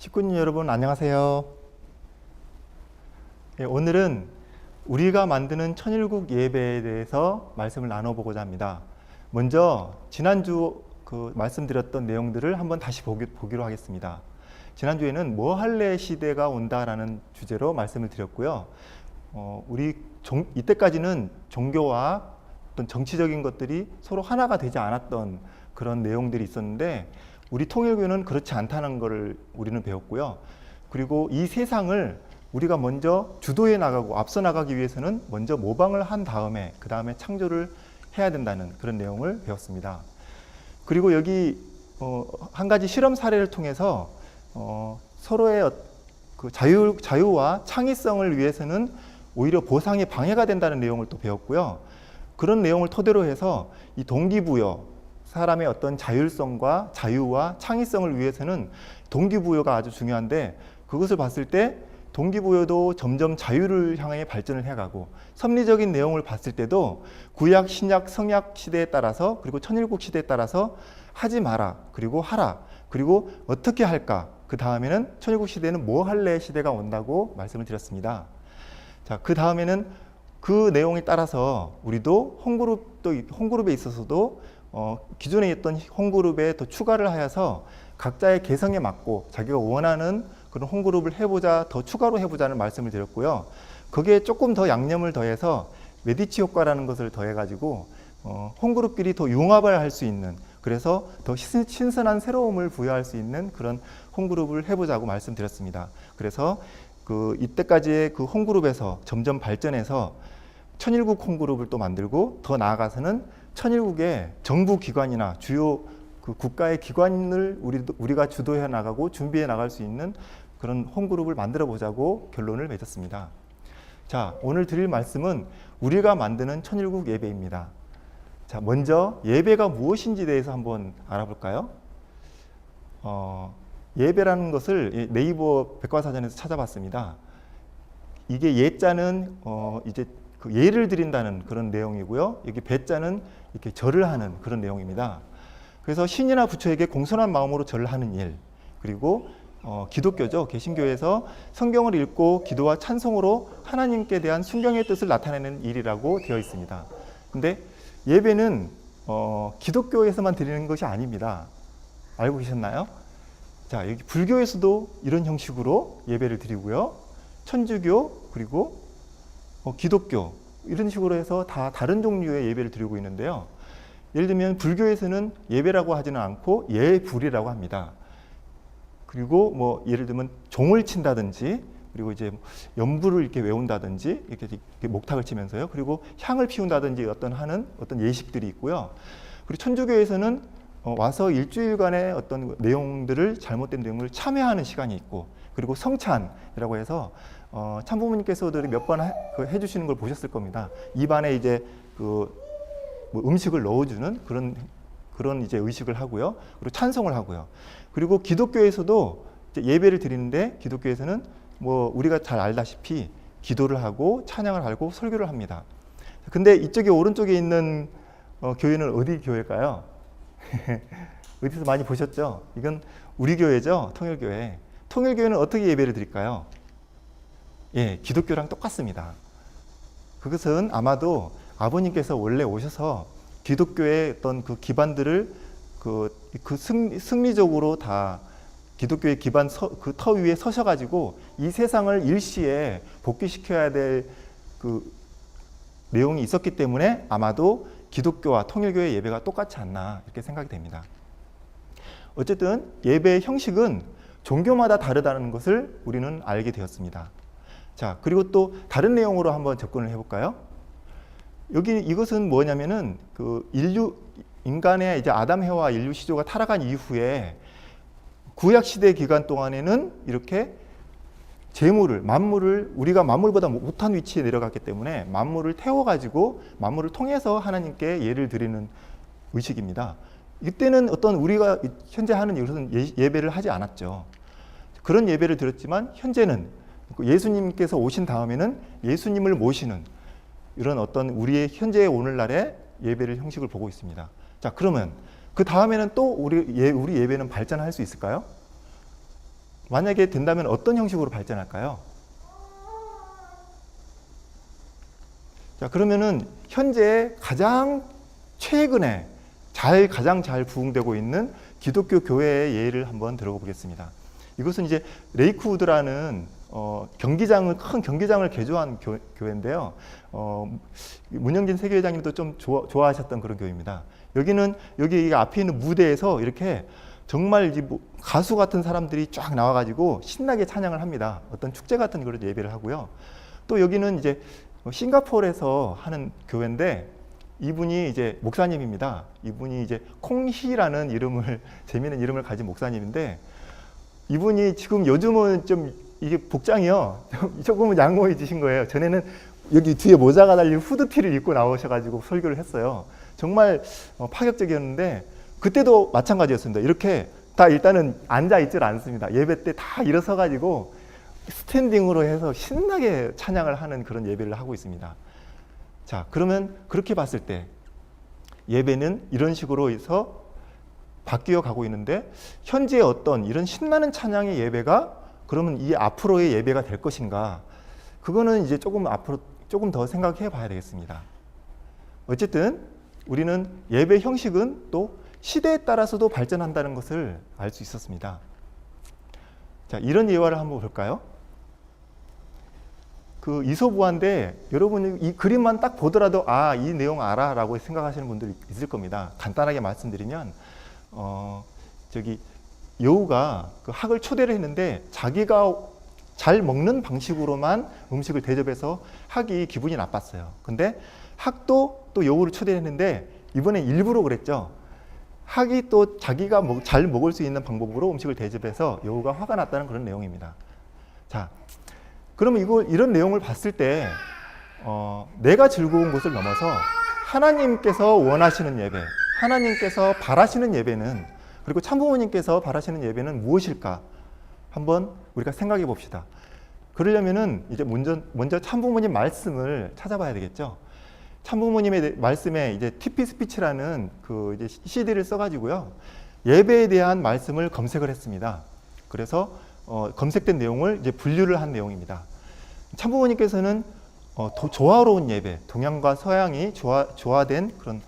식구님 여러분 안녕하세요. 오늘은 우리가 만드는 천일국 예배에 대해서 말씀을 나눠보고자 합니다. 먼저 지난주 말씀드렸던 내용들을 한번 다시 보기로 하겠습니다. 지난주에는 뭐 할래 시대가 온다라는 주제로 말씀을 드렸고요. 이때까지는 종교와 어떤 정치적인 것들이 서로 하나가 되지 않았던 그런 내용들이 있었는데 우리 통일교는 그렇지 않다는 것을 우리는 배웠고요. 그리고 이 세상을 우리가 먼저 주도해 나가고 앞서 나가기 위해서는 먼저 모방을 한 다음에 그 다음에 창조를 해야 된다는 그런 내용을 배웠습니다. 그리고 여기 한 가지 실험 사례를 통해서 서로의 그 자유와 창의성을 위해서는 오히려 보상이 방해가 된다는 내용을 또 배웠고요. 그런 내용을 토대로 해서 이 동기부여, 사람의 어떤 자율성과 자유와 창의성을 위해서는 동기부여가 아주 중요한데, 그것을 봤을 때 동기부여도 점점 자유를 향해 발전을 해가고, 섭리적인 내용을 봤을 때도 구약, 신약, 성약 시대에 따라서, 그리고 천일국 시대에 따라서 하지 마라, 그리고 하라, 그리고 어떻게 할까, 그 다음에는 천일국 시대는 뭐 할래 시대가 온다고 말씀을 드렸습니다. 자, 그 다음에는 그 내용에 따라서 우리도 홈그룹에 있어서도 기존에 있던 홈그룹에 더 추가를 하여서 각자의 개성에 맞고 자기가 원하는 그런 홈그룹을 해보자, 더 추가로 해보자는 말씀을 드렸고요. 거기에 조금 더 양념을 더해서 메디치 효과라는 것을 더해가지고 홈그룹끼리 더 융합을 할 수 있는, 그래서 더 신선한 새로움을 부여할 수 있는 그런 홈그룹을 해보자고 말씀드렸습니다. 그래서 이때까지의 그 홈그룹에서 점점 발전해서 천일국 홈그룹을 또 만들고, 더 나아가서는 천일국의 정부 기관이나 주요 그 국가의 기관을 우리가 주도해 나가고 준비해 나갈 수 있는 그런 홈그룹을 만들어 보자고 결론을 맺었습니다. 자, 오늘 드릴 말씀은 우리가 만드는 천일국 예배입니다. 자, 먼저 예배가 무엇인지에 대해서 한번 알아볼까요? 예배라는 것을 네이버 백과사전에서 찾아봤습니다. 이게 예자는 이제 그 예를 드린다는 그런 내용이고요. 여기 배자는 이렇게 절을 하는 그런 내용입니다. 그래서 신이나 부처에게 공손한 마음으로 절을 하는 일, 그리고 기독교죠. 개신교에서 성경을 읽고 기도와 찬송으로 하나님께 대한 순경의 뜻을 나타내는 일이라고 되어 있습니다. 근데 예배는 기독교에서만 드리는 것이 아닙니다. 알고 계셨나요? 자, 여기 불교에서도 이런 형식으로 예배를 드리고요. 천주교, 그리고 기독교, 이런 식으로 해서 다 다른 종류의 예배를 드리고 있는데요. 예를 들면 불교에서는 예배라고 하지는 않고 예불이라고 합니다. 그리고 뭐 예를 들면 종을 친다든지, 그리고 이제 연부를 이렇게 외운다든지, 이렇게 목탁을 치면서요. 그리고 향을 피운다든지 하는 어떤 예식들이 있고요. 그리고 천주교에서는 와서 일주일간의 어떤 내용들을, 잘못된 내용을 참회하는 시간이 있고, 그리고 성찬이라고 해서 참부모님께서도 몇 번 해주시는 걸 보셨을 겁니다. 입안에 이제 뭐 음식을 넣어주는 그런 이제 의식을 하고요. 그리고 찬송을 하고요. 그리고 기독교에서도 이제 예배를 드리는데, 기독교에서는 뭐 우리가 잘 알다시피 기도를 하고 찬양을 하고 설교를 합니다. 근데 이쪽에 오른쪽에 있는 교회는 어디 교회일까요? 어디서 많이 보셨죠? 이건 우리 교회죠. 통일교회. 통일교회는 어떻게 예배를 드릴까요? 예, 기독교랑 똑같습니다. 그것은 아마도 아버님께서 원래 오셔서 기독교의 어떤 그 기반들을 승리적으로 다 기독교의 기반 그 터 위에 서셔가지고 이 세상을 일시에 복귀시켜야 될 그 내용이 있었기 때문에 아마도 기독교와 통일교의 예배가 똑같지 않나, 이렇게 생각이 됩니다. 어쨌든 예배의 형식은 종교마다 다르다는 것을 우리는 알게 되었습니다. 자, 그리고 또 다른 내용으로 한번 접근을 해볼까요? 이것은 뭐냐면은 인간의 이제 아담 해와 인류 시조가 타락한 이후에 구약 시대 기간 동안에는 이렇게 만물을 우리가 만물보다 못한 위치에 내려갔기 때문에 만물을 태워가지고 만물을 통해서 하나님께 예를 드리는 의식입니다. 이때는 어떤 우리가 현재 하는 이것은 예배를 하지 않았죠. 그런 예배를 드렸지만 현재는 예수님께서 오신 다음에는 예수님을 모시는 이런 어떤 우리의 현재의 오늘날의 예배를 형식을 보고 있습니다. 자, 그러면 그 다음에는 또 우리 예배는 발전할 수 있을까요? 만약에 된다면 어떤 형식으로 발전할까요? 자, 그러면은 현재 가장 최근에 가장 잘 부흥되고 있는 기독교 교회의 예를 한번 들어보겠습니다. 이것은 이제 레이크우드라는 큰 경기장을 개조한 교회인데요. 문영진 세계회장님도 좀 좋아하셨던 그런 교회입니다. 여기 앞에 있는 무대에서 이렇게 정말 이제 가수 같은 사람들이 쫙 나와가지고 신나게 찬양을 합니다. 어떤 축제 같은 그런 예배를 하고요. 또 여기는 이제 싱가포르에서 하는 교회인데 이분이 이제 목사님입니다. 이분이 이제 콩희라는 재미있는 이름을 가진 목사님인데 이분이 지금 요즘은 좀 이게 복장이요. 조금은 양호해지신 거예요. 전에는 여기 뒤에 모자가 달린 후드티를 입고 나오셔가지고 설교를 했어요. 정말 파격적이었는데 그때도 마찬가지였습니다. 이렇게 다 일단은 앉아있질 않습니다. 예배 때 다 일어서가지고 스탠딩으로 해서 신나게 찬양을 하는 그런 예배를 하고 있습니다. 자, 그러면 그렇게 봤을 때 예배는 이런 식으로 해서 바뀌어 가고 있는데 현재 어떤 이런 신나는 찬양의 예배가 그러면 이 앞으로의 예배가 될 것인가? 그거는 이제 앞으로 조금 더 생각해 봐야 되겠습니다. 어쨌든 우리는 예배 형식은 또 시대에 따라서도 발전한다는 것을 알 수 있었습니다. 자, 이런 예화를 한번 볼까요? 그 이소부화인데 여러분 이 그림만 딱 보더라도 이 내용 알아 라고 생각하시는 분들이 있을 겁니다. 간단하게 말씀드리면 여우가 그 학을 초대를 했는데 자기가 잘 먹는 방식으로만 음식을 대접해서 학이 기분이 나빴어요. 근데 학도 또 여우를 초대했는데 이번엔 일부러 그랬죠. 학이 또 자기가 잘 먹을 수 있는 방법으로 음식을 대접해서 여우가 화가 났다는 그런 내용입니다. 자, 그러면 이런 내용을 봤을 때 내가 즐거운 것을 넘어서 하나님께서 원하시는 예배, 하나님께서 바라시는 예배는, 그리고 참부모님께서 바라시는 예배는 무엇일까? 한번 우리가 생각해 봅시다. 그러려면은 이제 먼저 참부모님 말씀을 찾아봐야 되겠죠. 참부모님의 말씀에 이제 TP 스피치라는 그 이제 CD를 써가지고요. 예배에 대한 말씀을 검색을 했습니다. 그래서 검색된 내용을 이제 분류를 한 내용입니다. 참부모님께서는 조화로운 예배, 동양과 서양이 조화된 그런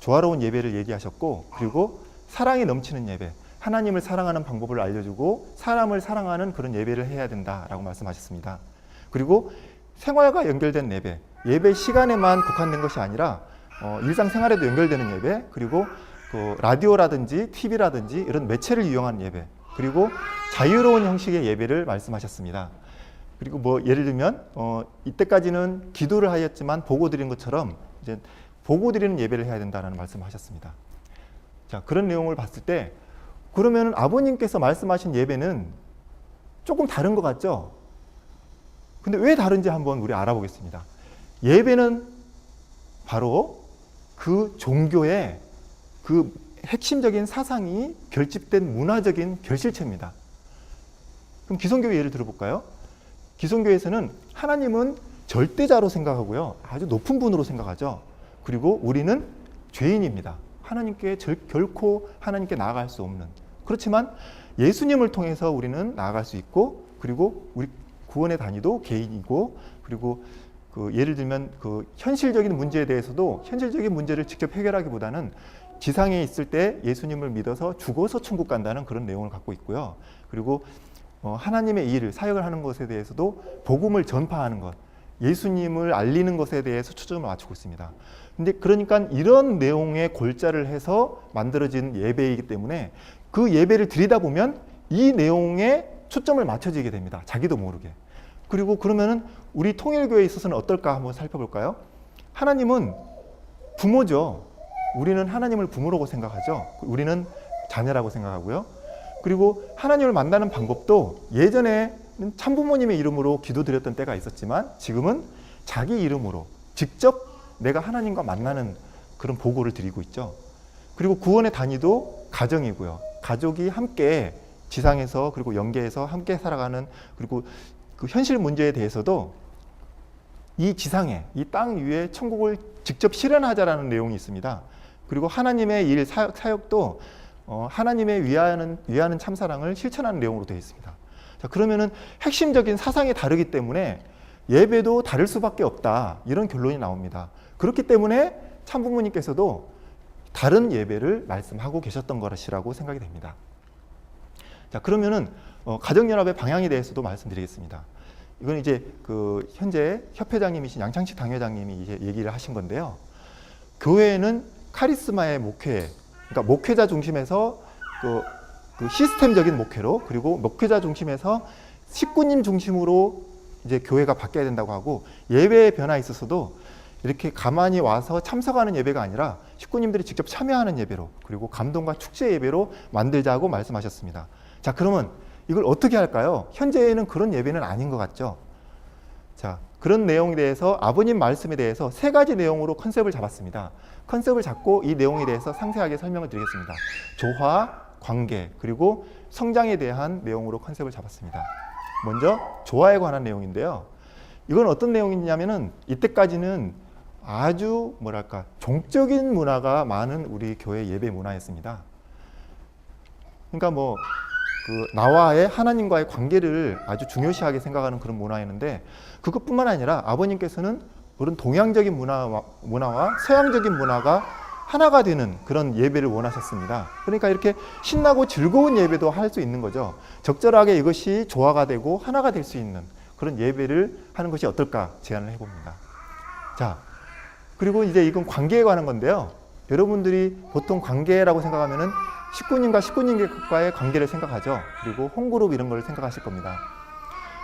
조화로운 예배를 얘기하셨고, 그리고 사랑이 넘치는 예배, 하나님을 사랑하는 방법을 알려주고 사람을 사랑하는 그런 예배를 해야 된다라고 말씀하셨습니다. 그리고 생활과 연결된 예배 시간에만 국한된 것이 아니라 일상생활에도 연결되는 예배, 그리고 그 라디오라든지 TV라든지 이런 매체를 이용한 예배, 그리고 자유로운 형식의 예배를 말씀하셨습니다. 그리고 예를 들면 이때까지는 기도를 하였지만 보고 드린 것처럼 이제 보고 드리는 예배를 해야 된다는 말씀하셨습니다. 자, 그런 내용을 봤을 때 그러면 아버님께서 말씀하신 예배는 조금 다른 것 같죠? 근데 왜 다른지 한번 우리 알아보겠습니다. 예배는 바로 그 종교의 그 핵심적인 사상이 결집된 문화적인 결실체입니다. 그럼 기성교회 예를 들어볼까요? 기성교회에서는 하나님은 절대자로 생각하고요. 아주 높은 분으로 생각하죠. 그리고 우리는 죄인입니다. 결코 하나님께 나아갈 수 없는. 그렇지만 예수님을 통해서 우리는 나아갈 수 있고, 그리고 우리 구원의 단위도 개인이고, 그리고 예를 들면 현실적인 문제에 대해서도 현실적인 문제를 직접 해결하기보다는 지상에 있을 때 예수님을 믿어서 죽어서 천국 간다는 그런 내용을 갖고 있고요. 그리고 하나님의 일을, 사역을 하는 것에 대해서도 복음을 전파하는 것, 예수님을 알리는 것에 대해서 초점을 맞추고 있습니다. 근데 그러니까 이런 내용에 골자를 해서 만들어진 예배이기 때문에 그 예배를 드리다 보면 이 내용에 초점을 맞춰지게 됩니다. 자기도 모르게. 그리고 그러면은 우리 통일교회에 있어서는 어떨까 한번 살펴볼까요? 하나님은 부모죠. 우리는 하나님을 부모라고 생각하죠. 우리는 자녀라고 생각하고요. 그리고 하나님을 만나는 방법도 예전에는 참부모님의 이름으로 기도드렸던 때가 있었지만 지금은 자기 이름으로 직접 내가 하나님과 만나는 그런 보고를 드리고 있죠. 그리고 구원의 단위도 가정이고요. 가족이 함께 지상에서 그리고 영계에서 함께 살아가는, 그리고 그 현실 문제에 대해서도 이 지상에, 이 땅 위에 천국을 직접 실현하자라는 내용이 있습니다. 그리고 하나님의 사역도 하나님의 위하는 참사랑을 실천하는 내용으로 되어 있습니다. 자, 그러면은 핵심적인 사상이 다르기 때문에 예배도 다를 수밖에 없다. 이런 결론이 나옵니다. 그렇기 때문에 참부모님께서도 다른 예배를 말씀하고 계셨던 것이라고 생각이 됩니다. 자, 그러면은 가정연합의 방향에 대해서도 말씀드리겠습니다. 이건 이제 그 현재 협회장님이신 양창식 당회장님이 이제 얘기를 하신 건데요. 교회는 카리스마의 목회, 그러니까 목회자 중심에서 그 시스템적인 목회로, 그리고 목회자 중심에서 식구님 중심으로 이제 교회가 바뀌어야 된다고 하고, 예배의 변화에 있어서도 이렇게 가만히 와서 참석하는 예배가 아니라 식구님들이 직접 참여하는 예배로, 그리고 감동과 축제 예배로 만들자고 말씀하셨습니다. 자, 그러면 이걸 어떻게 할까요? 현재는 그런 예배는 아닌 것 같죠? 자, 그런 내용에 대해서 아버님 말씀에 대해서 3가지 내용으로 컨셉을 잡았습니다. 컨셉을 잡고 이 내용에 대해서 상세하게 설명을 드리겠습니다. 조화, 관계, 그리고 성장에 대한 내용으로 컨셉을 잡았습니다. 먼저 조화에 관한 내용인데요. 이건 어떤 내용이냐면은 이때까지는 아주 뭐랄까 종적인 문화가 많은 우리 교회 예배 문화였습니다. 그러니까 뭐 나와의 하나님과의 관계를 아주 중요시하게 생각하는 그런 문화였는데, 그것뿐만 아니라 아버님께서는 그런 동양적인 문화와 서양적인 문화가 하나가 되는 그런 예배를 원하셨습니다. 그러니까 이렇게 신나고 즐거운 예배도 할 수 있는 거죠. 적절하게 이것이 조화가 되고 하나가 될 수 있는 그런 예배를 하는 것이 어떨까 제안을 해봅니다. 자, 그리고 이제 이건 관계에 관한 건데요. 여러분들이 보통 관계라고 생각하면은 식구님과 식구님과의 관계를 생각하죠. 그리고 홈그룹 이런 걸 생각하실 겁니다.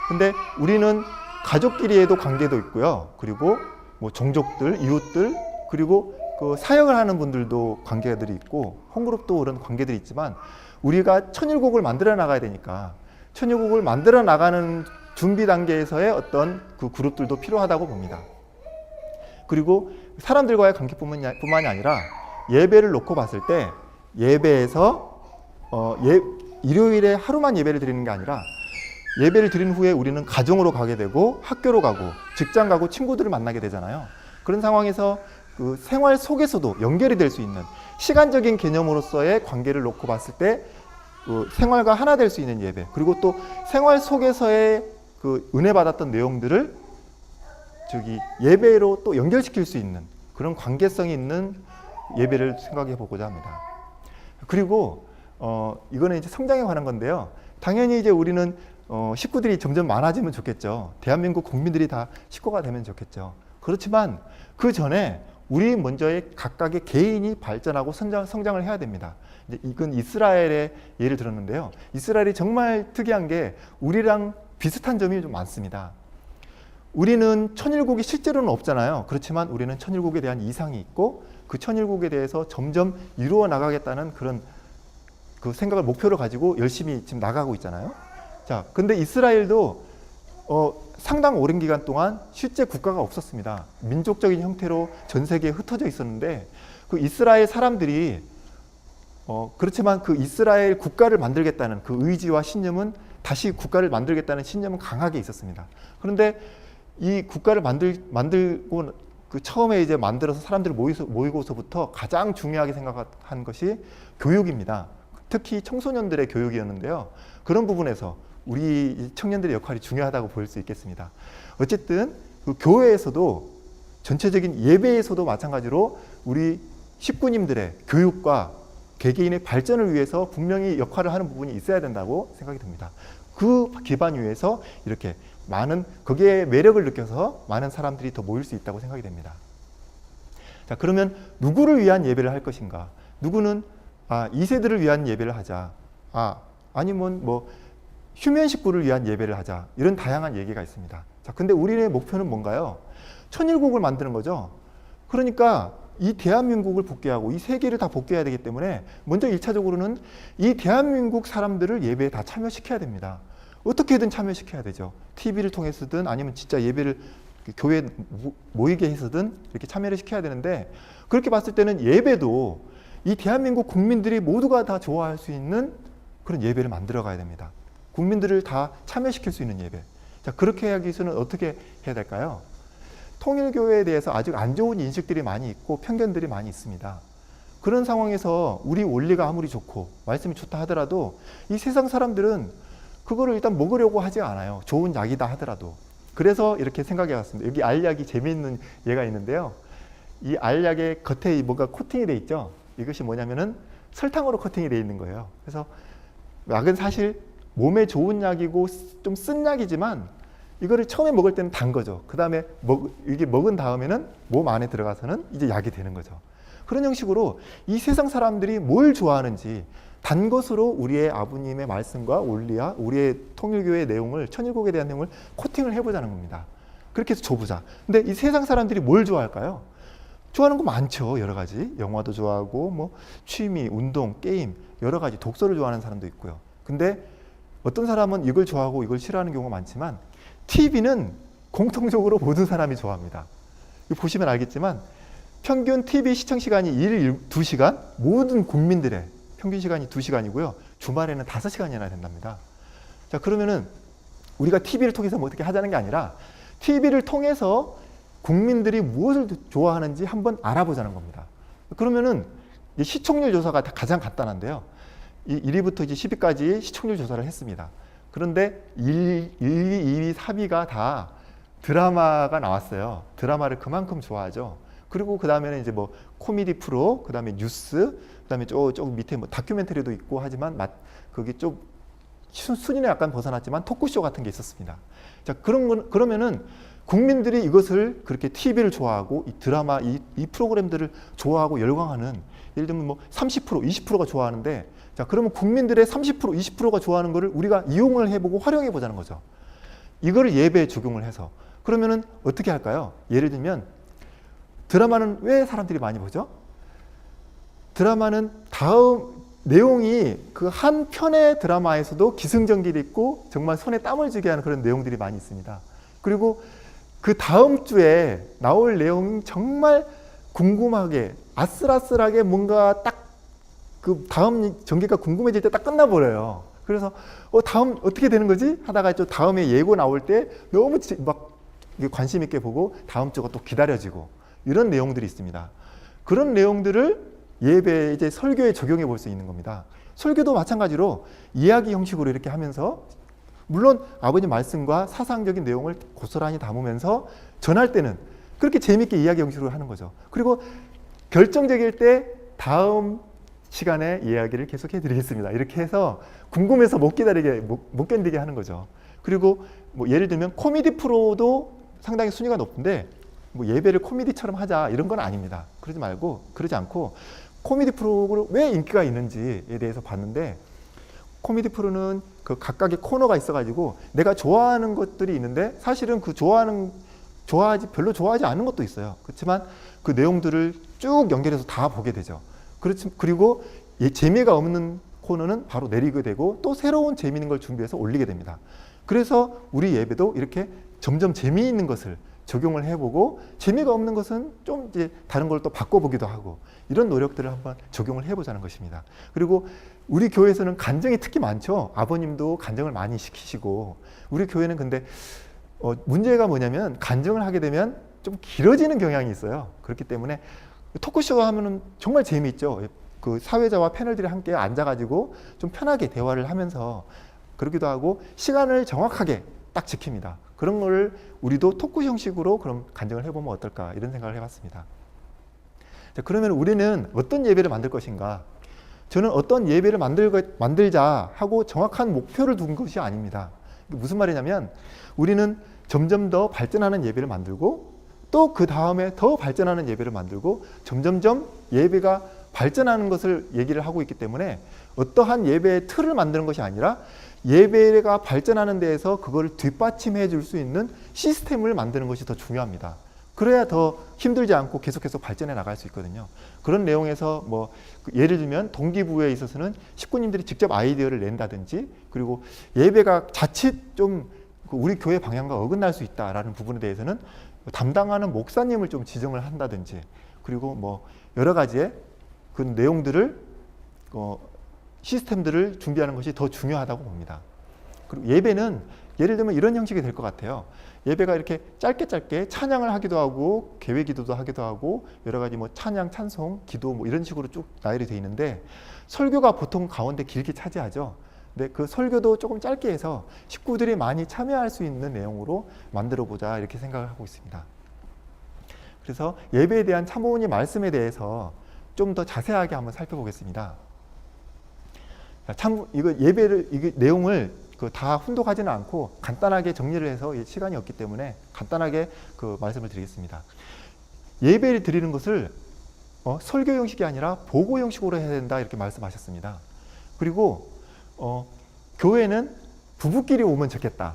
근데 우리는 가족끼리에도 관계도 있고요. 그리고 뭐 종족들, 이웃들, 그리고 그 사역을 하는 분들도 관계들이 있고, 홈그룹도 그런 관계들이 있지만, 우리가 천일국을 만들어 나가야 되니까 천일국을 만들어 나가는 준비 단계에서의 어떤 그 그룹들도 필요하다고 봅니다. 그리고 사람들과의 관계뿐만이 아니라 예배를 놓고 봤을 때 예배에서 일요일에 하루만 예배를 드리는 게 아니라 예배를 드린 후에 우리는 가정으로 가게 되고 학교로 가고 직장 가고 친구들을 만나게 되잖아요. 그런 상황에서 그 생활 속에서도 연결이 될 수 있는 시간적인 개념으로서의 관계를 놓고 봤을 때 생활과 하나 될 수 있는 예배, 그리고 또 생활 속에서의 그 은혜 받았던 내용들을 예배로 또 연결시킬 수 있는 그런 관계성이 있는 예배를 생각해 보고자 합니다. 그리고 이거는 이제 성장에 관한 건데요. 당연히 이제 우리는 식구들이 점점 많아지면 좋겠죠. 대한민국 국민들이 다 식구가 되면 좋겠죠. 그렇지만 그 전에 우리 먼저의 각각의 개인이 발전하고 성장을 해야 됩니다. 이제 이건 이스라엘의 예를 들었는데요. 이스라엘이 정말 특이한 게 우리랑 비슷한 점이 좀 많습니다. 우리는 천일국이 실제로는 없잖아요. 그렇지만 우리는 천일국에 대한 이상이 있고, 그 천일국에 대해서 점점 이루어 나가겠다는 그런 그 생각을 목표로 가지고 열심히 지금 나가고 있잖아요. 자, 근데 이스라엘도 상당 오랜 기간 동안 실제 국가가 없었습니다. 민족적인 형태로 전 세계에 흩어져 있었는데, 그 이스라엘 사람들이 그렇지만 그 이스라엘 국가를 만들겠다는 그 의지와 신념은, 다시 국가를 만들겠다는 신념은 강하게 있었습니다. 그런데 이 국가를 만들고 그 처음에 이제 만들어서 사람들을 모이고서부터 가장 중요하게 생각한 것이 교육입니다. 특히 청소년들의 교육이었는데요. 그런 부분에서 우리 청년들의 역할이 중요하다고 볼 수 있겠습니다. 어쨌든 그 교회에서도 전체적인 예배에서도 마찬가지로 우리 식구님들의 교육과 개개인의 발전을 위해서 분명히 역할을 하는 부분이 있어야 된다고 생각이 듭니다. 그 기반 위에서 이렇게 거기에 매력을 느껴서 많은 사람들이 더 모일 수 있다고 생각이 됩니다. 자, 그러면 누구를 위한 예배를 할 것인가? 누구는 2세들을 위한 예배를 하자. 아니면 뭐 휴면 식구를 위한 예배를 하자. 이런 다양한 얘기가 있습니다. 자, 근데 우리의 목표는 뭔가요? 천일국을 만드는 거죠. 그러니까 이 대한민국을 복귀하고 이 세계를 다 복귀해야 되기 때문에 먼저 1차적으로는 이 대한민국 사람들을 예배에 다 참여시켜야 됩니다. 어떻게든 참여시켜야 되죠. TV를 통해서든 아니면 진짜 예배를 교회에 모이게 해서든 이렇게 참여를 시켜야 되는데, 그렇게 봤을 때는 예배도 이 대한민국 국민들이 모두가 다 좋아할 수 있는 그런 예배를 만들어 가야 됩니다. 국민들을 다 참여시킬 수 있는 예배. 자, 그렇게 하기 위해서는 어떻게 해야 될까요? 통일교회에 대해서 아직 안 좋은 인식들이 많이 있고 편견들이 많이 있습니다. 그런 상황에서 우리 원리가 아무리 좋고 말씀이 좋다 하더라도 이 세상 사람들은 그거를 일단 먹으려고 하지 않아요. 좋은 약이다 하더라도. 그래서 이렇게 생각해 봤습니다. 여기 알약이 재미있는 예가 있는데요. 이 알약의 겉에 뭔가 코팅이 돼 있죠. 이것이 뭐냐면은 설탕으로 코팅이 돼 있는 거예요. 그래서 약은 사실 몸에 좋은 약이고 좀 쓴 약이지만 이거를 처음에 먹을 때는 단 거죠. 그 다음에 이게 먹은 다음에는 몸 안에 들어가서는 이제 약이 되는 거죠. 그런 형식으로 이 세상 사람들이 뭘 좋아하는지 단 것으로 우리의 아버님의 말씀과 원리와 우리의 통일교의 내용을, 천일국에 대한 내용을 코팅을 해보자는 겁니다. 그렇게 해서 줘보자. 근데 이 세상 사람들이 뭘 좋아할까요? 좋아하는 거 많죠. 여러 가지. 영화도 좋아하고 뭐 취미, 운동, 게임, 여러 가지 독서를 좋아하는 사람도 있고요. 근데 어떤 사람은 이걸 좋아하고 이걸 싫어하는 경우가 많지만 TV는 공통적으로 모든 사람이 좋아합니다. 이거 보시면 알겠지만 평균 TV 시청 시간이 일 2시간, 모든 국민들의 평균 시간이 2시간이고요. 주말에는 5시간이나 된답니다. 자, 그러면은 우리가 TV를 통해서 뭐 어떻게 하자는 게 아니라 TV를 통해서 국민들이 무엇을 좋아하는지 한번 알아보자는 겁니다. 그러면은 시청률 조사가 가장 간단한데요. 1위부터 이제 10위까지 시청률 조사를 했습니다. 그런데 1위, 2위, 3위가 다 드라마가 나왔어요. 드라마를 그만큼 좋아하죠. 그리고 그 다음에는 이제 뭐 코미디 프로, 그 다음에 뉴스, 그 다음에 조금 밑에 뭐 다큐멘터리도 있고 하지만 그게 좀 순위는 약간 벗어났지만 토크쇼 같은 게 있었습니다. 자, 그러면은 국민들이 이것을 그렇게 TV를 좋아하고 이 드라마, 이 프로그램들을 좋아하고 열광하는, 예를 들면 뭐 30%, 20%가 좋아하는데, 자, 그러면 국민들의 30%, 20%가 좋아하는 거를 우리가 이용을 해보고 활용해 보자는 거죠. 이거를 예배에 적용을 해서. 그러면은 어떻게 할까요? 예를 들면 드라마는 왜 사람들이 많이 보죠? 드라마는 내용이 그 한 편의 드라마에서도 기승전결이 있고 정말 손에 땀을 쥐게 하는 그런 내용들이 많이 있습니다. 그리고 그 다음 주에 나올 내용이 정말 궁금하게 아슬아슬하게 뭔가 딱 그 다음 전개가 궁금해질 때 딱 끝나버려요. 그래서 다음 어떻게 되는 거지? 하다가 또 다음에 예고 나올 때 너무 막 관심 있게 보고 다음 주가 또 기다려지고 이런 내용들이 있습니다. 그런 내용들을 예배 이제 설교에 적용해 볼 수 있는 겁니다. 설교도 마찬가지로 이야기 형식으로 이렇게 하면서 물론 아버님 말씀과 사상적인 내용을 고스란히 담으면서 전할 때는 그렇게 재미있게 이야기 형식으로 하는 거죠. 그리고 결정적일 때 다음 시간에 이야기를 계속해 드리겠습니다. 이렇게 해서 궁금해서 못 견디게 하는 거죠. 그리고 뭐 예를 들면 코미디 프로도 상당히 순위가 높은데 뭐 예배를 코미디처럼 하자 이런 건 아닙니다. 그러지 않고 코미디 프로가 왜 인기가 있는지에 대해서 봤는데, 코미디 프로는 그 각각의 코너가 있어가지고 내가 좋아하는 것들이 있는데 사실은 그 별로 좋아하지 않은 것도 있어요. 그렇지만 그 내용들을 쭉 연결해서 다 보게 되죠. 그리고 재미가 없는 코너는 바로 내리게 되고 또 새로운 재미있는 걸 준비해서 올리게 됩니다. 그래서 우리 예배도 이렇게 점점 재미있는 것을 적용을 해보고 재미가 없는 것은 좀 이제 다른 걸 또 바꿔보기도 하고 이런 노력들을 한번 적용을 해보자는 것입니다. 그리고 우리 교회에서는 간증이 특히 많죠. 아버님도 간증을 많이 시키시고 우리 교회는 근데 문제가 뭐냐면 간증을 하게 되면 좀 길어지는 경향이 있어요. 그렇기 때문에 토크쇼 하면은 정말 재미있죠. 그 사회자와 패널들이 함께 앉아가지고 좀 편하게 대화를 하면서 그러기도 하고 시간을 정확하게 딱 지킵니다. 그런 걸 우리도 토크 형식으로 그럼 간증을 해보면 어떨까 이런 생각을 해봤습니다. 자, 그러면 우리는 어떤 예배를 만들 것인가? 저는 어떤 예배를 만들자 하고 정확한 목표를 둔 것이 아닙니다. 무슨 말이냐면 우리는 점점 더 발전하는 예배를 만들고 또 그 다음에 더 발전하는 예배를 만들고 점점점 예배가 발전하는 것을 얘기를 하고 있기 때문에 어떠한 예배의 틀을 만드는 것이 아니라 예배가 발전하는 데에서 그걸 뒷받침해 줄 수 있는 시스템을 만드는 것이 더 중요합니다. 그래야 더 힘들지 않고 계속해서 발전해 나갈 수 있거든요. 그런 내용에서 뭐 예를 들면 동기부여에 있어서는 식구님들이 직접 아이디어를 낸다든지 그리고 예배가 자칫 좀 우리 교회 방향과 어긋날 수 있다라는 부분에 대해서는 담당하는 목사님을 좀 지정을 한다든지 그리고 뭐 여러 가지의 그 내용들을 시스템들을 준비하는 것이 더 중요하다고 봅니다. 그리고 예배는 예를 들면 이런 형식이 될 것 같아요. 예배가 이렇게 짧게 찬양을 하기도 하고 계회 기도도 하기도 하고 여러 가지 뭐 찬양, 찬송, 기도 뭐 이런 식으로 쭉 나열이 돼 있는데 설교가 보통 가운데 길게 차지하죠. 근데 그 설교도 조금 짧게 해서 식구들이 많이 참여할 수 있는 내용으로 만들어 보자 이렇게 생각을 하고 있습니다. 그래서 예배에 대한 참모님 말씀에 대해서 좀 더 자세하게 한번 살펴보겠습니다. 이거 예배를 이게 내용을 다 훈독하지는 않고 간단하게 정리를 해서 시간이 없기 때문에 간단하게 그 말씀을 드리겠습니다. 예배를 드리는 것을 설교 형식이 아니라 보고 형식으로 해야 된다 이렇게 말씀하셨습니다. 그리고 교회는 부부끼리 오면 좋겠다.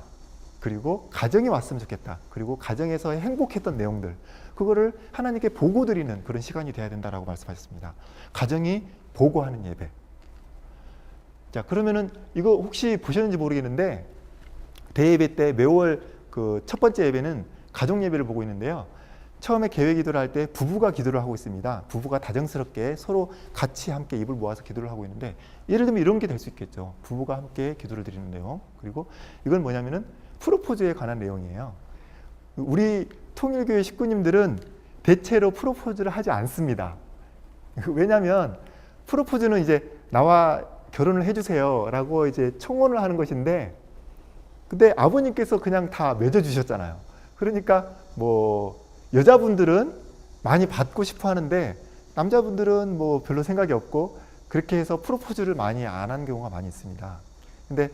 그리고 가정이 왔으면 좋겠다. 그리고 가정에서 행복했던 내용들 그거를 하나님께 보고 드리는 그런 시간이 돼야 된다라고 말씀하셨습니다. 가정이 보고하는 예배. 자, 그러면은 이거 혹시 보셨는지 모르겠는데 대예배 때 매월 그 첫 번째 예배는 가족 예배를 보고 있는데요. 처음에 계획 기도를 할 때 부부가 기도를 하고 있습니다. 부부가 다정스럽게 서로 같이 함께 입을 모아서 기도를 하고 있는데 예를 들면 이런 게 될 수 있겠죠. 부부가 함께 기도를 드리는 내용. 그리고 이건 뭐냐면은 프로포즈에 관한 내용이에요. 우리 통일교회 식구님들은 대체로 프로포즈를 하지 않습니다. 왜냐하면 프로포즈는 이제 나와 결혼을 해주세요 라고 이제 청혼을 하는 것인데 근데 아버님께서 그냥 다 맺어주셨잖아요. 그러니까 뭐 여자분들은 많이 받고 싶어 하는데 남자분들은 뭐 별로 생각이 없고 그렇게 해서 프로포즈를 많이 안 한 경우가 많이 있습니다. 근데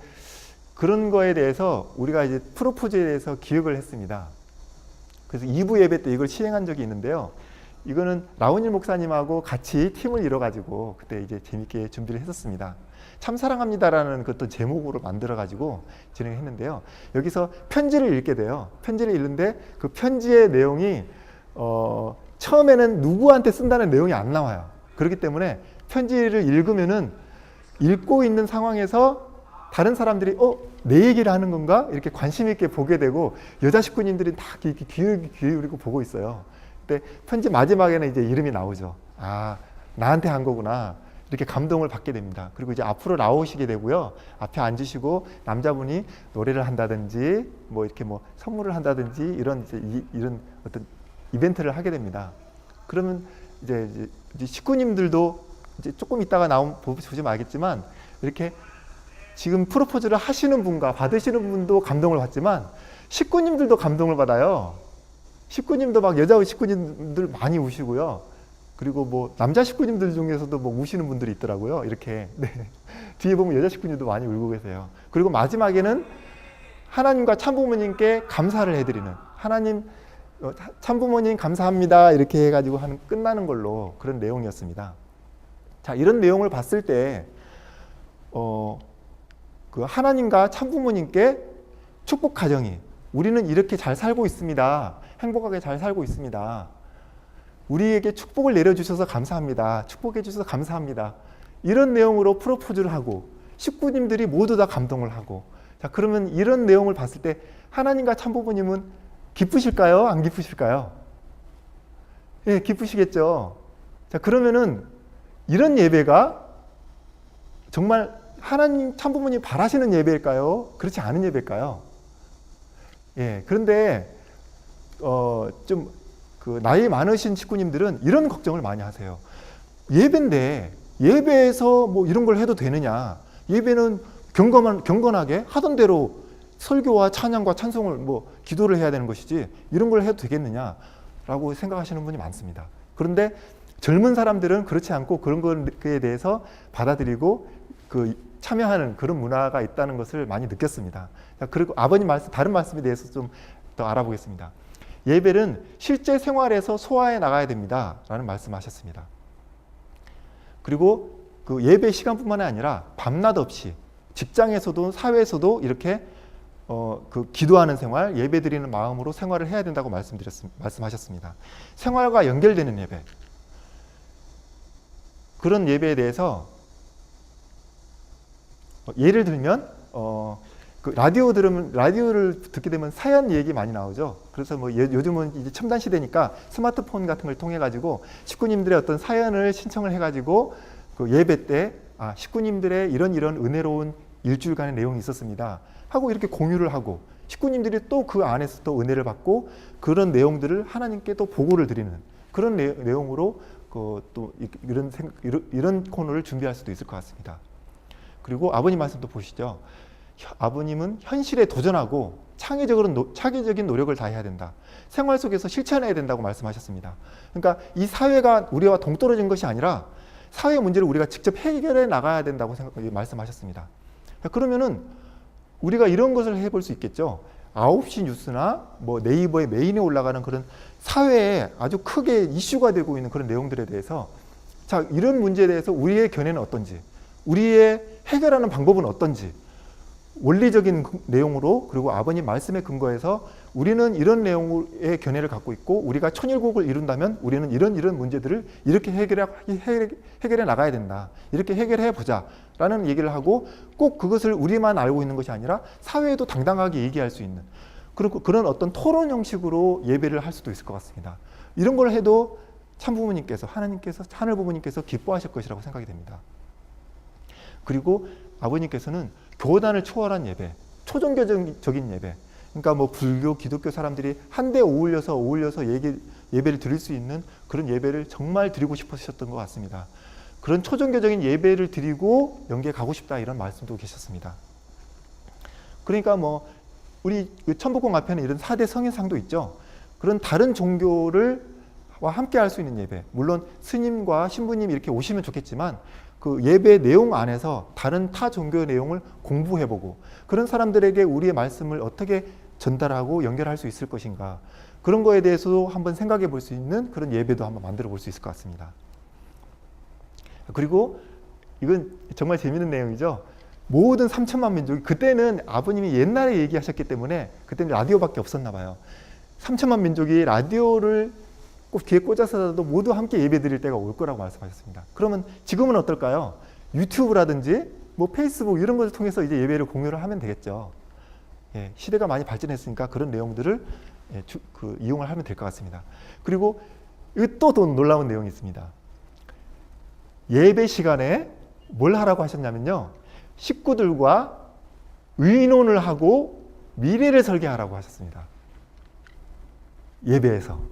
그런 거에 대해서 우리가 이제 프로포즈에 대해서 기획을 했습니다. 그래서 2부 예배 때 이걸 시행한 적이 있는데요. 이거는 라온일 목사님하고 같이 팀을 이뤄가지고 그때 이제 재밌게 준비를 했었습니다. 참 사랑합니다라는 그것도 제목으로 만들어가지고 진행했는데요. 여기서 편지를 읽게 돼요. 편지를 읽는데 그 편지의 내용이 처음에는 누구한테 쓴다는 내용이 안 나와요. 그렇기 때문에 편지를 읽으면은 읽고 있는 상황에서 다른 사람들이 내 얘기를 하는 건가? 이렇게 관심 있게 보게 되고 여자 식구님들이 다 귀 기울이고 보고 있어요. 근데 편지 마지막에는 이제 이름이 나오죠. 아, 나한테 한 거구나. 이렇게 감동을 받게 됩니다. 그리고 이제 앞으로 나오시게 되고요. 앞에 앉으시고 남자분이 노래를 한다든지 뭐 이렇게 뭐 선물을 한다든지 이런 어떤 이벤트를 하게 됩니다. 그러면 이제 식구님들도 이제 조금 있다가 보시면 알겠지만 이렇게 지금 프로포즈를 하시는 분과 받으시는 분도 감동을 받지만 식구님들도 감동을 받아요. 식구님도 막 여자 식구님들 많이 우시고요. 그리고 뭐 남자 식구님들 중에서도 뭐 우시는 분들이 있더라고요. 이렇게 네. 뒤에 보면 여자 식구님도 많이 울고 계세요. 그리고 마지막에는 하나님과 참부모님께 감사를 해드리는 하나님 참부모님 감사합니다 이렇게 해가지고 끝나는 걸로 그런 내용이었습니다. 자, 이런 내용을 봤을 때 그 하나님과 참부모님께 축복 가정이 우리는 이렇게 잘 살고 있습니다. 행복하게 잘 살고 있습니다. 우리에게 축복을 내려주셔서 감사합니다. 축복해 주셔서 감사합니다. 이런 내용으로 프로포즈를 하고 식구님들이 모두 다 감동을 하고 자, 그러면 이런 내용을 봤을 때 하나님과 참부모님은 기쁘실까요? 안 기쁘실까요? 예, 기쁘시겠죠. 자, 그러면은 이런 예배가 정말 하나님 참부모님 바라시는 예배일까요? 그렇지 않은 예배일까요? 예, 그런데 좀 그 나이 많으신 식구님들은 이런 걱정을 많이 하세요. 예배인데 예배에서 뭐 이런 걸 해도 되느냐? 예배는 경건하게 하던 대로 설교와 찬양과 찬송을 뭐 기도를 해야 되는 것이지 이런 걸 해도 되겠느냐라고 생각하시는 분이 많습니다. 그런데 젊은 사람들은 그렇지 않고 그런 거에 대해서 받아들이고 그 참여하는 그런 문화가 있다는 것을 많이 느꼈습니다. 그리고 아버님 말씀, 다른 말씀에 대해서 좀 더 알아보겠습니다. 예배는 실제 생활에서 소화해 나가야 됩니다. 라는 말씀하셨습니다. 그리고 그 예배 시간뿐만 아니라 밤낮 없이 직장에서도 사회에서도 이렇게 그 기도하는 생활, 예배 드리는 마음으로 생활을 해야 된다고 말씀하셨습니다. 생활과 연결되는 예배. 그런 예배에 대해서 예를 들면 그 라디오를 듣게 되면 사연 얘기 많이 나오죠. 그래서 뭐 요즘은 이제 첨단 시대니까 스마트폰 같은 걸 통해 가지고 식구님들의 어떤 사연을 신청을 해 가지고 그 예배 때 식구님들의 이런 은혜로운 일주일간의 내용이 있었습니다 하고 이렇게 공유를 하고 식구님들이 또 그 안에서 또 은혜를 받고 그런 내용들을 하나님께 또 보고를 드리는 그런 내용으로 또 이런 코너를 준비할 수도 있을 것 같습니다. 그리고 아버님 말씀도 보시죠. 아버님은 현실에 도전하고 창의적인 노력을 다해야 된다. 생활 속에서 실천해야 된다고 말씀하셨습니다. 그러니까 이 사회가 우리와 동떨어진 것이 아니라 사회 문제를 우리가 직접 해결해 나가야 된다고 말씀하셨습니다. 그러면은 우리가 이런 것을 해볼 수 있겠죠. 9시 뉴스나 뭐 네이버의 메인에 올라가는 그런 사회에 아주 크게 이슈가 되고 있는 그런 내용들에 대해서 자, 이런 문제에 대해서 우리의 견해는 어떤지, 우리의 해결하는 방법은 어떤지 원리적인 내용으로 그리고 아버님 말씀에 근거해서 우리는 이런 내용의 견해를 갖고 있고 우리가 천일국을 이룬다면 우리는 이런 문제들을 이렇게 해결해 나가야 된다. 이렇게 해결해 보자 라는 얘기를 하고 꼭 그것을 우리만 알고 있는 것이 아니라 사회에도 당당하게 얘기할 수 있는 그런 어떤 토론 형식으로 예배를 할 수도 있을 것 같습니다. 이런 걸 해도 참부모님께서 하나님께서 하늘부모님께서 기뻐하실 것이라고 생각이 됩니다. 그리고 아버님께서는 교단을 초월한 예배, 초종교적인 예배, 그러니까 뭐 불교, 기독교 사람들이 한데 어울려서 예배를 드릴 수 있는 그런 예배를 정말 드리고 싶으셨던 것 같습니다. 그런 초종교적인 예배를 드리고 영계에 가고 싶다 이런 말씀도 계셨습니다. 그러니까 뭐 우리 천북공 앞에는 이런 4대 성인상도 있죠. 그런 다른 종교와 함께 할 수 있는 예배, 물론 스님과 신부님이 이렇게 오시면 좋겠지만 그 예배 내용 안에서 다른 타 종교의 내용을 공부해보고 그런 사람들에게 우리의 말씀을 어떻게 전달하고 연결할 수 있을 것인가 그런 거에 대해서도 한번 생각해 볼 수 있는 그런 예배도 한번 만들어 볼 수 있을 것 같습니다. 그리고 이건 정말 재미있는 내용이죠. 모든 3천만 민족이 그때는 아버님이 옛날에 얘기하셨기 때문에 그때는 라디오밖에 없었나 봐요. 3천만 민족이 라디오를 꼭 귀에 꽂아서라도 모두 함께 예배 드릴 때가 올 거라고 말씀하셨습니다. 그러면 지금은 어떨까요? 유튜브라든지 뭐 페이스북 이런 것을 통해서 이제 예배를 공유를 하면 되겠죠. 예, 시대가 많이 발전했으니까 그런 내용들을 이용을 하면 될 것 같습니다. 그리고 또 놀라운 내용이 있습니다. 예배 시간에 뭘 하라고 하셨냐면요. 식구들과 의논을 하고 미래를 설계하라고 하셨습니다. 예배에서.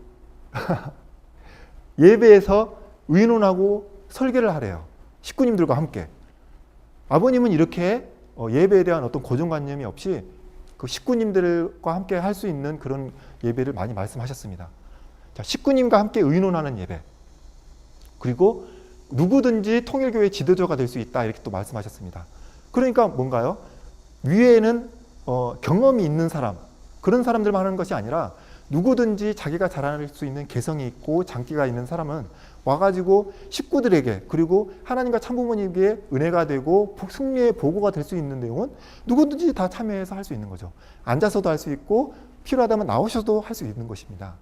예배에서 의논하고 설계를 하래요. 식구님들과 함께. 아버님은 이렇게 예배에 대한 어떤 고정관념이 없이 그 식구님들과 함께 할 수 있는 그런 예배를 많이 말씀하셨습니다. 자, 식구님과 함께 의논하는 예배. 그리고 누구든지 통일교회 지도자가 될 수 있다 이렇게 또 말씀하셨습니다. 그러니까 뭔가요? 위에는 경험이 있는 사람, 그런 사람들만 하는 것이 아니라 누구든지 자기가 자랑할 수 있는 개성이 있고 장기가 있는 사람은 와가지고 식구들에게 그리고 하나님과 참부모님에게 은혜가 되고 승리의 보고가 될 수 있는 내용은 누구든지 다 참여해서 할 수 있는 거죠. 앉아서도 할 수 있고 필요하다면 나오셔도 할 수 있는 것입니다.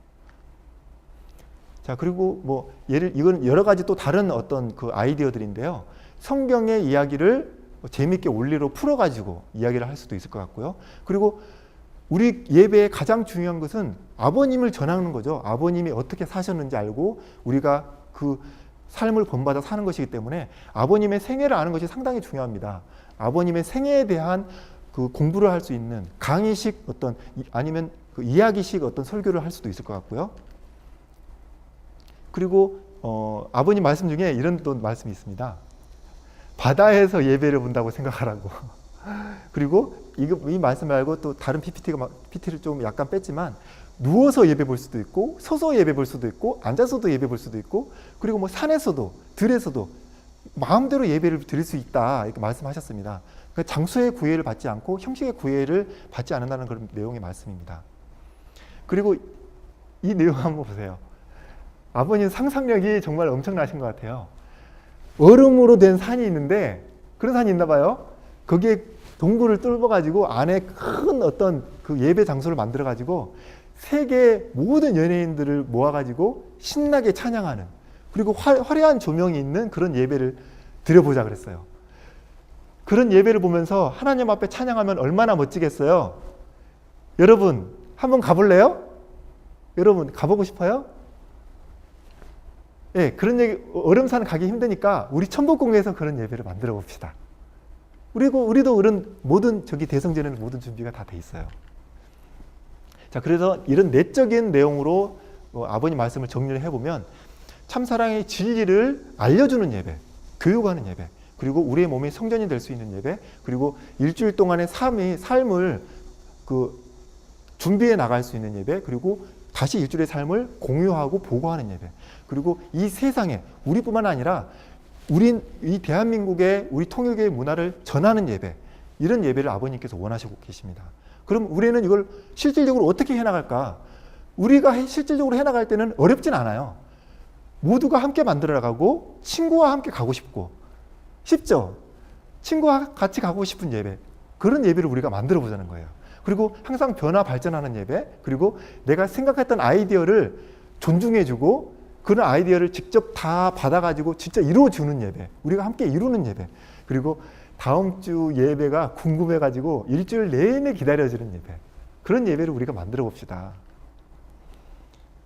자, 그리고 뭐 이건 여러 가지 또 다른 어떤 그 아이디어들인데요. 성경의 이야기를 재미있게 원리로 풀어가지고 이야기를 할 수도 있을 것 같고요. 그리고 우리 예배의 가장 중요한 것은 아버님을 전하는 거죠. 아버님이 어떻게 사셨는지 알고 우리가 그 삶을 본받아 사는 것이기 때문에 아버님의 생애를 아는 것이 상당히 중요합니다. 아버님의 생애에 대한 그 공부를 할 수 있는 강의식 어떤 아니면 그 이야기식 어떤 설교를 할 수도 있을 것 같고요. 그리고 아버님 말씀 중에 이런 또 말씀이 있습니다. 바다에서 예배를 본다고 생각하라고. 그리고 이 말씀 말고 또 다른 PPT를 좀 약간 뺐지만 누워서 예배 볼 수도 있고 서서 예배 볼 수도 있고 앉아서도 예배 볼 수도 있고 그리고 뭐 산에서도 들에서도 마음대로 예배를 드릴 수 있다 이렇게 말씀하셨습니다. 그러니까 장소의 구애를 받지 않고 형식의 구애를 받지 않는다는 그런 내용의 말씀입니다. 그리고 이 내용 한번 보세요. 아버님 상상력이 정말 엄청나신 것 같아요. 얼음으로 된 산이 있는데 그런 산이 있나 봐요. 거기에 동굴을 뚫어가지고 안에 큰 어떤 그 예배 장소를 만들어가지고 세계 모든 연예인들을 모아가지고 신나게 찬양하는 그리고 화려한 조명이 있는 그런 예배를 드려보자 그랬어요. 그런 예배를 보면서 하나님 앞에 찬양하면 얼마나 멋지겠어요. 여러분 한번 가볼래요? 여러분 가보고 싶어요? 예, 그런 얘기 얼음산 가기 힘드니까 우리 천북공회에서 그런 예배를 만들어 봅시다. 그리고 우리도 그런 모든 대성전에는 모든 준비가 다 돼 있어요. 자, 그래서 이런 내적인 내용으로 아버님 말씀을 정리를 해보면 참사랑의 진리를 알려주는 예배, 교육하는 예배, 그리고 우리의 몸이 성전이 될 수 있는 예배, 그리고 일주일 동안의 삶을 준비해 나갈 수 있는 예배, 그리고 다시 일주일의 삶을 공유하고 보고하는 예배, 그리고 이 세상에 우리뿐만 아니라 이 대한민국의 우리 통일교의 문화를 전하는 예배, 이런 예배를 아버님께서 원하시고 계십니다. 그럼 우리는 이걸 실질적으로 어떻게 해나갈까? 우리가 실질적으로 해나갈 때는 어렵진 않아요. 모두가 함께 만들어 나가고 친구와 함께 가고 싶고, 쉽죠? 친구와 같이 가고 싶은 예배, 그런 예배를 우리가 만들어 보자는 거예요. 그리고 항상 변화 발전하는 예배, 그리고 내가 생각했던 아이디어를 존중해주고 그런 아이디어를 직접 다 받아가지고 진짜 이루어주는 예배, 우리가 함께 이루는 예배, 그리고 다음 주 예배가 궁금해가지고 일주일 내내 기다려지는 예배, 그런 예배를 우리가 만들어 봅시다.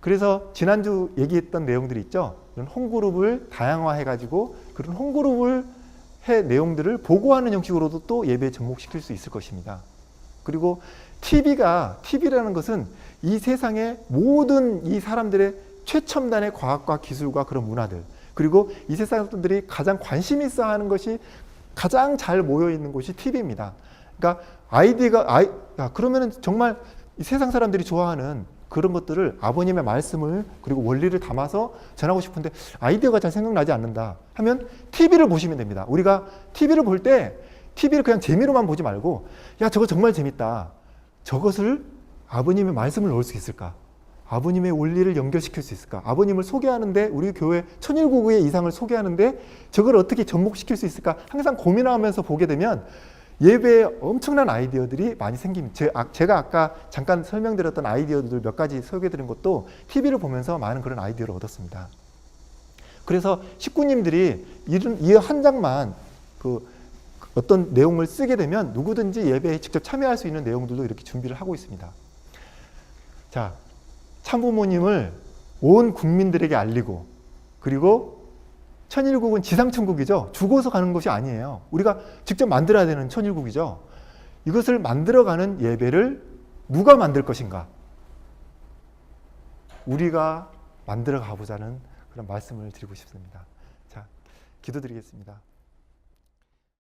그래서 지난주 얘기했던 내용들이 있죠. 이런 홈그룹을 다양화해가지고 그런 홈그룹을 내용들을 보고하는 형식으로도 또 예배에 접목시킬 수 있을 것입니다. 그리고 TV라는 것은 이 세상의 모든 이 사람들의 최첨단의 과학과 기술과 그런 문화들, 그리고 이 세상 사람들이 가장 관심 있어 하는 것이 가장 잘 모여 있는 곳이 TV입니다. 그러니까 그러면은 정말 이 세상 사람들이 좋아하는 그런 것들을 아버님의 말씀을 그리고 원리를 담아서 전하고 싶은데 아이디어가 잘 생각나지 않는다 하면 TV를 보시면 됩니다. 우리가 TV를 볼 때 TV를 그냥 재미로만 보지 말고, 야, 저거 정말 재밌다, 저것을 아버님의 말씀을 넣을 수 있을까, 아버님의 원리를 연결시킬 수 있을까, 아버님을 소개하는데, 우리 교회 천일구구의 이상을 소개하는데 저걸 어떻게 접목시킬 수 있을까, 항상 고민하면서 보게 되면 예배에 엄청난 아이디어들이 많이 생깁니다. 제가 아까 잠깐 설명드렸던 아이디어들 몇 가지 소개해드린 것도 TV를 보면서 많은 그런 아이디어를 얻었습니다. 그래서 식구님들이 이 한 장만 어떤 내용을 쓰게 되면 누구든지 예배에 직접 참여할 수 있는 내용들도 이렇게 준비를 하고 있습니다. 자, 참부모님을 온 국민들에게 알리고, 그리고 천일국은 지상천국이죠. 죽어서 가는 것이 아니에요. 우리가 직접 만들어야 되는 천일국이죠. 이것을 만들어가는 예배를 누가 만들 것인가? 우리가 만들어 가보자는 그런 말씀을 드리고 싶습니다. 자, 기도드리겠습니다.